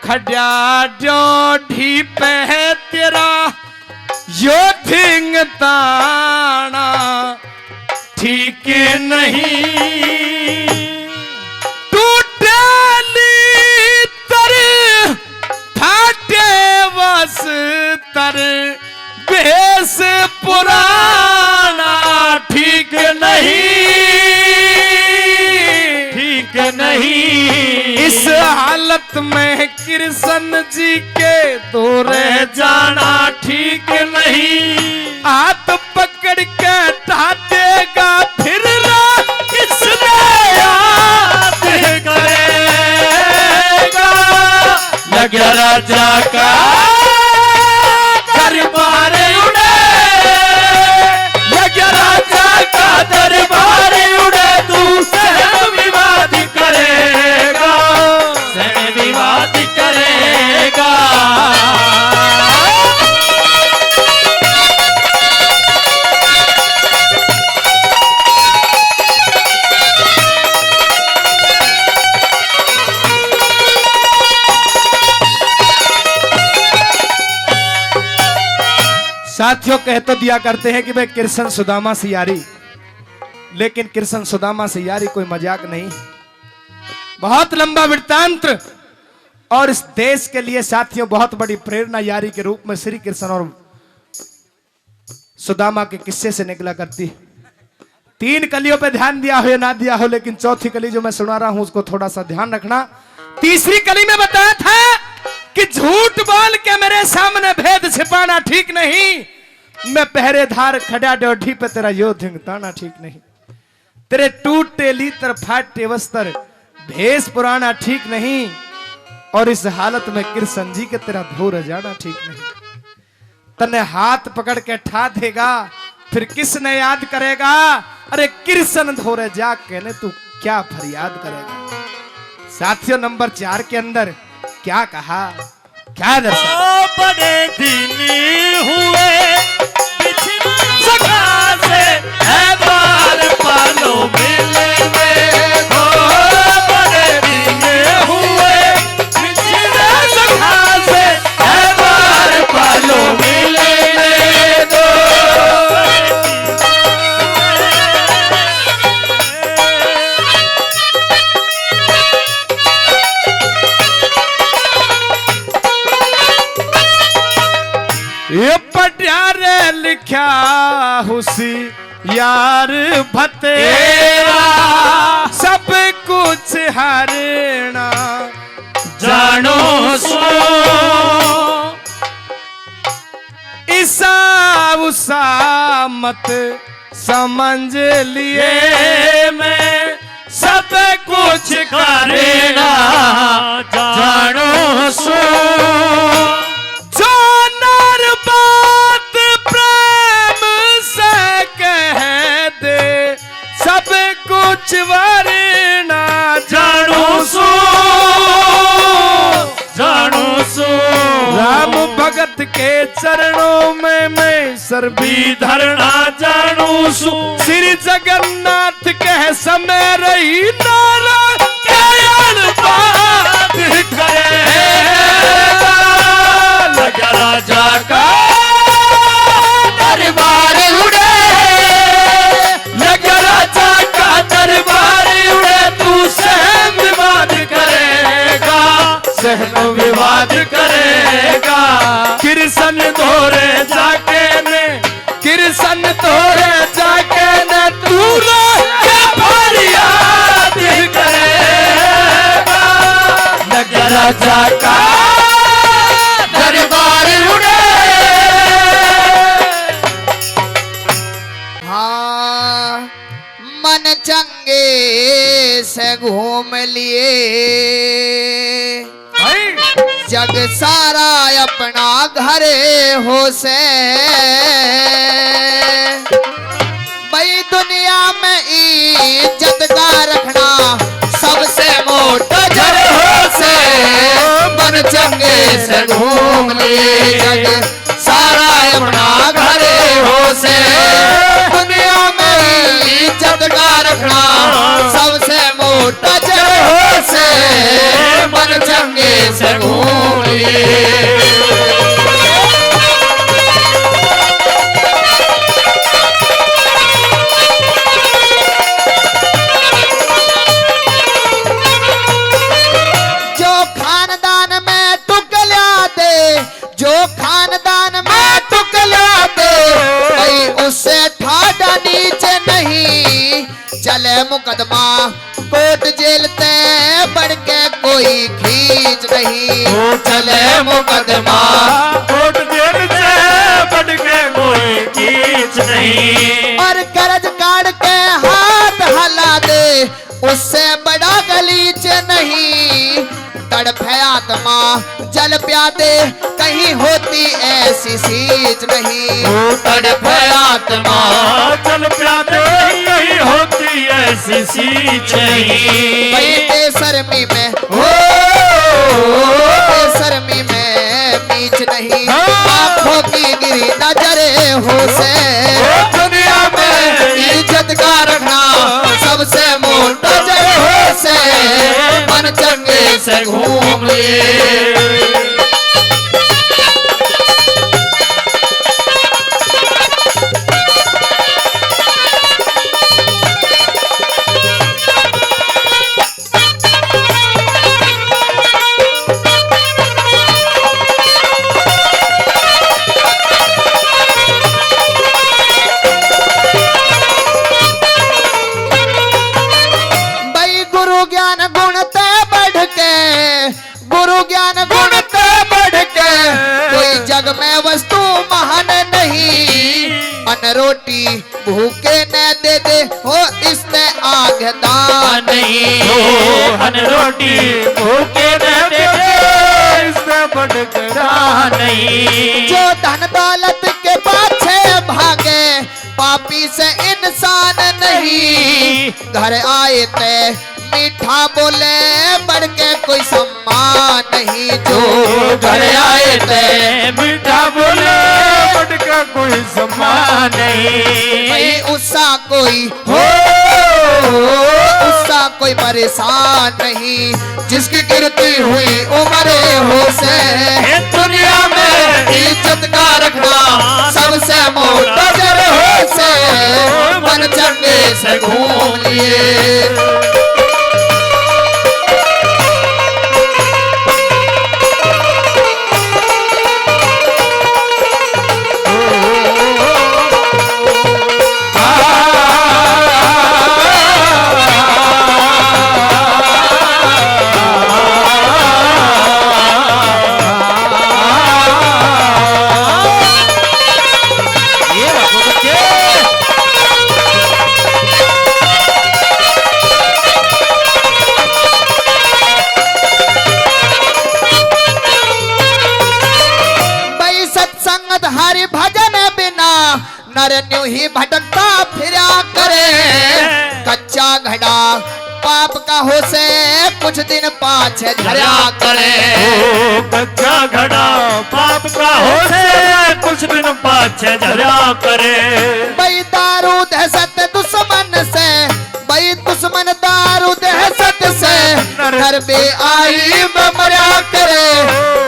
खड़ा जोड़ी पे तेरा यो धिंगताना ठीक नहीं। तर बेस पुराना ठीक नहीं, ठीक नहीं। इस हालत में कृष्ण जी के दूर जाना ठीक नहीं। हाथ पकड़ के ढाटेगा फिर किसने याद करेगा। लगे राजा का दरबार उड़े, लगे राजा का दरबार उड़े, तू सहन विवाद करेगा, सहन विवाद करेगा। साथियों, कह तो दिया करते हैं कि भाई कृष्ण सुदामा से यारी, लेकिन कृष्ण सुदामा से यारी कोई मजाक नहीं, बहुत लंबा वृत्तांत, और इस देश के लिए साथियों बहुत बड़ी प्रेरणा यारी के रूप में श्री कृष्ण और सुदामा के किस्से से निकला करती। 3 कलियों पे ध्यान दिया हो या ना दिया हो, लेकिन चौथी कली जो मैं सुना रहा हूं उसको थोड़ा सा ध्यान रखना। तीसरी कली में बताया था कि झूठ बोल के मेरे सामने भेद छिपाना ठीक नहीं। मैं पहरेदार खड़ा डोढ़ी पे तेरा योद्ध हिंगताना ठीक नहीं। तेरे टूटे लीतर फाटे वस्त्र भेष पुराना ठीक नहीं। और इस हालत में कृष्ण जी के तेरा धूर जाना ठीक नहीं। तने हाथ पकड़ के ठा देगा, फिर किसने याद करेगा। अरे कृष्ण धोरे जा कहने तू क्या फरियाद करेगा। साथियों, नंबर 4 के अंदर क्या कहा, क्या दर्शा? बड़े दिन हुए सखा से है बाल पालो मिले में, बड़े दिन हुए सखा से है बाल पालो मिले में दो। ये पटियारे लिखा हुसी यार भतेरा, सब कुछ हरना जानो सो। ईसा उसा मत समझ लिए मैं, सब कुछ करना जानो सो। बात प्रेम से कह दे, सब कुछ वरना जानू सो, जानू सो। राम भगत के चरणों में मैं सर भी धरना जानू सो। श्री जगन्नाथ कह समय रही नारा बात करेगा। लगा राजा का तोरे जाके न तूने फरियाद करेगा नगर जाका दरबार उड़े। हाँ मन चंगे से घूम लिए जग सारा अपना घरे हो से भाई दुनिया में इज्जत का रखना सबसे मोटा जर हो से मन चंगे से घूम लिए जग सारा अपना घरे हो से दुनिया में इज्जत का रखना सबसे मोटा जर हो से मन चंगे से घूम लिए। जो खानदान में टुकला दे जो खानदान में टुकला दे भाई उससे ठाडा नीचे नहीं चले मुकदमा कोर्ट जेल ते बढ़ के कोई खींच नहीं चले मुकदमा कोर्ट जेल से बढ़ के कोई खींच नहीं। और कर्ज काट के हाथ हला दे उससे बड़ा गलीच नहीं तड़फे आत्मा जल प्यादे कहीं होती ऐसी चीज नहीं तड़पे आत्मा जल प्यादे कहीं होती ऐसी चीज नहीं। भाई बेशर्मी में हो बेशर्मी में बीच नहीं आंखों की गिरी नजरे हो से दुनिया में इज्जत का रखना सबसे मोटा जर हो से मन चंगे से घूम लिए। भाई गुरु ज्ञान गुण ते बढ़ के गुरु ज्ञान गुण ते बढ़ के कोई जग में वस्तु महान नहीं अन रोटी भूखे न दे दे हो इसने आग दान नहीं हो हन रोटी भूखे न देते इससे बढ़कर नहीं। जो धन दौलत के पाछे भागे पापी से इंसान नहीं घर आए थे मीठा बोले बढ़ के कोई सम्मान नहीं जो घर आए थे मीठा बोले बढ़ के कोई सम्मान नहीं। भाई उससा कोई हो उससा कोई परेशान नहीं जिसकी गिरती हुई उम्र हो से दुनिया में इज्जत का रखना सबसे मोटा जर हो से मन चंगे से घूम लिए। हरि भजन बिना नर न्यू ही भटकता फिरा करे कच्चा घड़ा पाप का हो से कुछ दिन पाछे झरा करे कच्चा घड़ा पाप का हो से कुछ दिन पाछे झरा करे। भाई दारू दहशत दुश्मन से भाई दुश्मन दारू दहशत से घर पे आई मरा करे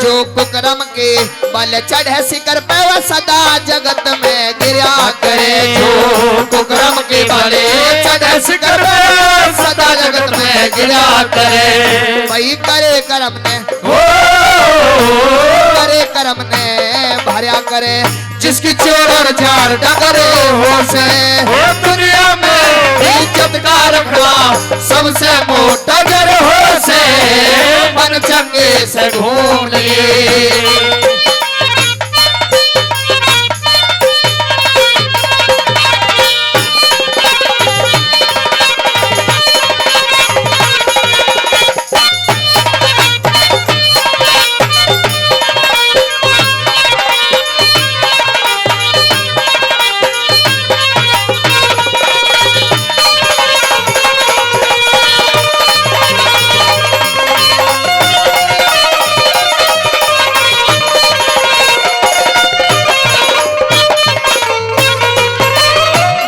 जो कुकरम के बल चढ़े शिकर पे वह सदा जगत में गिरा करे जो कुकरम के बले चढ़े शिकर पे सदा जगत में गिरा करे। भाई करे कर्म ने हो करे करम ने भरया करे, जिसकी चोर और झार डगरे हो से दुनिया में इज्जत का रखना सबसे मोटा जर हो से मन चंगे से ढूंढ लिए।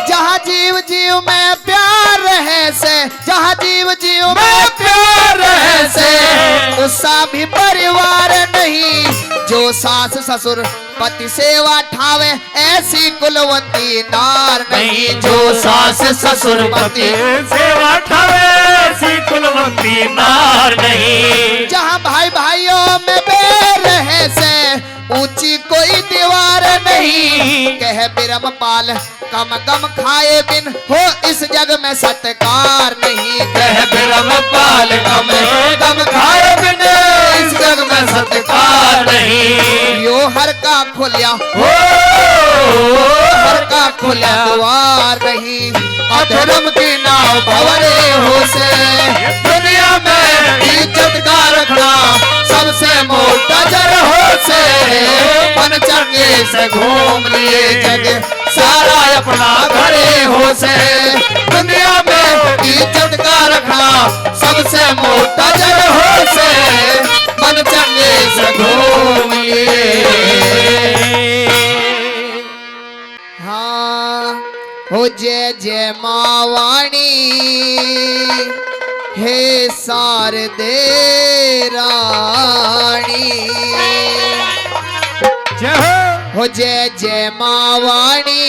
जहाँ जीव जीव में प्यार रहे से उसका भी परिवार नहीं, जो सास ससुर पति सेवा ठावे ऐसी कुलवती नार नहीं, जो सास ससुर पति सेवा ठावे ऐसी कुलवती नार नहीं। जहाँ भाई भाइयों में बैर रहे से ऊंची कोई दीवार नहीं, कह बिरम पाल कम कम खाए बिन हो इस जग में सत्कार नहीं, कह बिरम पाल कम कम खाए बिन इस जग में सत्कार नहीं। यो हर का खुलिया हो हर का खुलिया द्वार नहीं, अधर्म की नाव भंवरे हो से दुनिया में इज्जत का रखना सबसे मोटा जर हो से मन चंगे से घूम लिए जग सारा अपना घरे हो से दुनिया में इज्जत का रखना सबसे मोटा जर हो से मन चंगे से घूम लिए। हाँ हो जय जय मावाणी हे शारदे रानी, हो जय जय मावाणी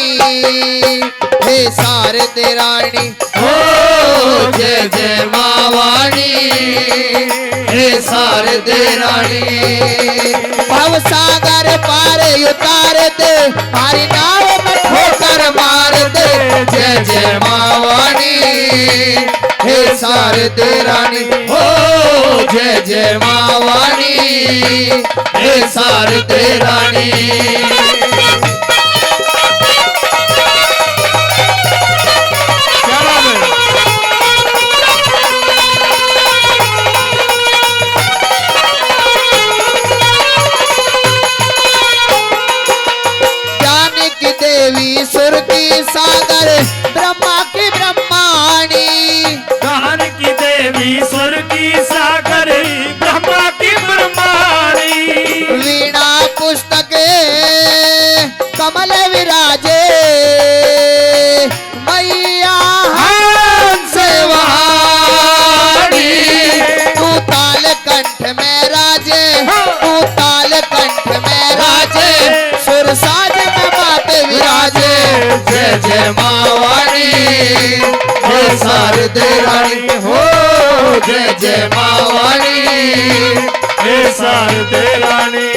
हे शारदे रानी, हो जय जय मावाणी हे शारदे रानी। भव सागर पार उतार दे हमारी नाव में ठोकर मार दे, जय जय मावाणी हे शारदे रानी, हो जय जय मावाणी हे शारदे रानी। ज्ञान की देवी सुर की सागर ब्रह्मा की ब्रह्माणी, ज्ञान की देवी स्वर की सागर ब्रह्मा की ब्रह्माणी, वीणा पुस्तक कमल विराजे मैया हंस वाणी, तू ताल कंठ में राजे तू ताल कंठ में राजे सुर साज में बात विराजे, जय जय मावाणी हे शारदे रानी, हो जय जय मावाणी हे शारदे रानी।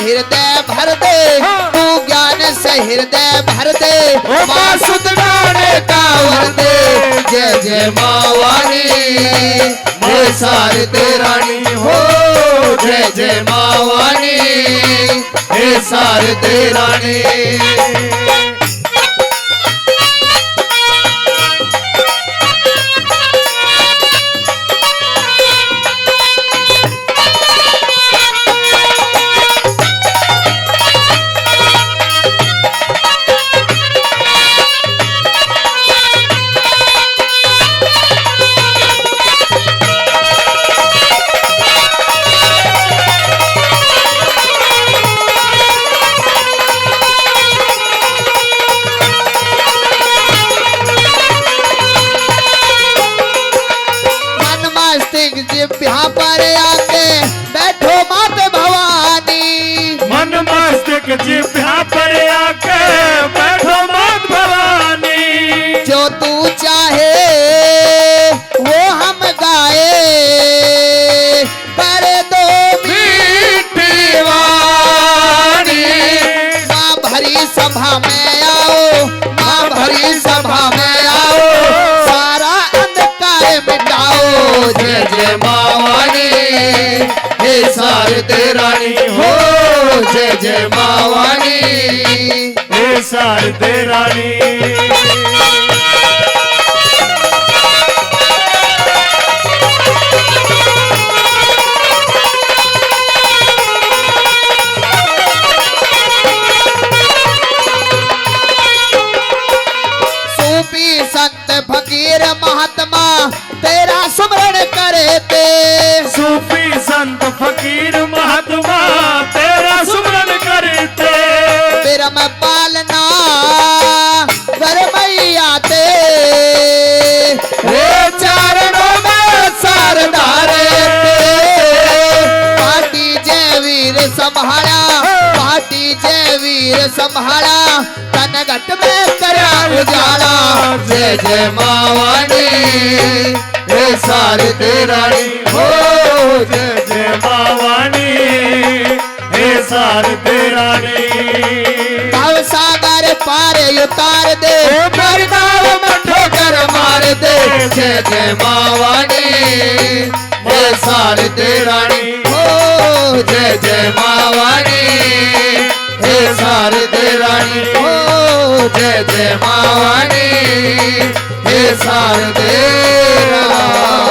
हृदय भर दे तू ज्ञान से हृदय भर दे, माँ सुध गाने का वर दे, जय जय मावाणी जय शारदे रानी, हो जय जय मावाणी हे शारदे रानी। जिभ्या पर आके बैठो मात भवानी। मन मस्तक जिभ्या पर आके बैठो मात भवानी। जो तू चाहे वो हम गाए, कर दो मीठी वाणी। माँ भरी सभा में आओ, माँ भरी सभा में आओ, सारा अंधकार मिटाओ। जय जय मावाणी हे शारदे रानी हो, जय जय मावाणी हे शारदे रानी। सूफी संत फकीर महात्मा तेरा सुमरण करे थे। सूफी संत फकीर महात्मा तेरा सुमरन करते। तेरा मैं पालना घर मैया ते, हे चरणों में सरदारे पाटी जय वीर संभाला, पाटी जय वीर संभाला, तन घट में करा उजाला। जय जय मावाणी हे शारदे रानी हो, जय जय मावानी हे शारदे रानी। भव सागर पार उतार दे, मरदाव मठो कर मार दे। जय जय मावाणी हे शारदे रानी हो, जय जय मावाणी हे शारदे रानी हो, जय जय मावाणी हे शारदे रानी।